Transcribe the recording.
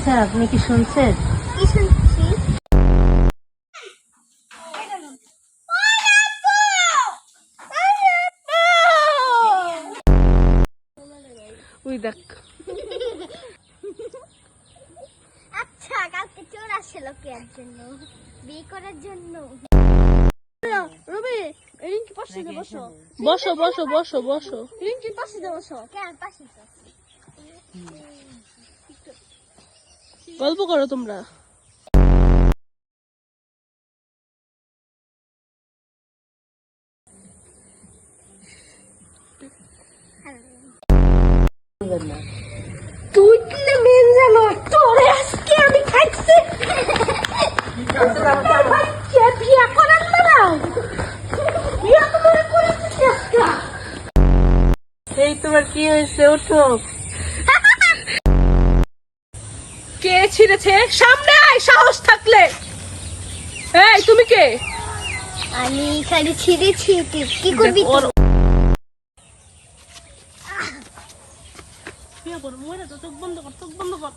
আচ্ছা, আপনি কি শুনছেন? কি শুনছি? ওই দেখ। আচ্ছা, কালকে চোর আসছিল কি এর জন্য? বিয়ে করার জন্য। রবি, রিঙ্কি পাশে দে বসো। বসো বসো বসো বসো। রিঙ্কি পাশে দে বসো। কেন পাশে তো? গল্প করো তোমরা। তুই কি মেন জানো? তোরে আজকে আমি খাইছি। কে বিয়ে করার না? বিয়ে তোমার করেছিস আজকে? এই তোমার কি হয়েছে? ওঠো। কে ছিঁড়েছে? সামনে আয় সাহস থাকলে। এই তুমি কে? আমি খালি ছিঁড়েছি, তুই কি করবি? ওর চোখ বন্ধ কর, চোখ বন্ধ কর।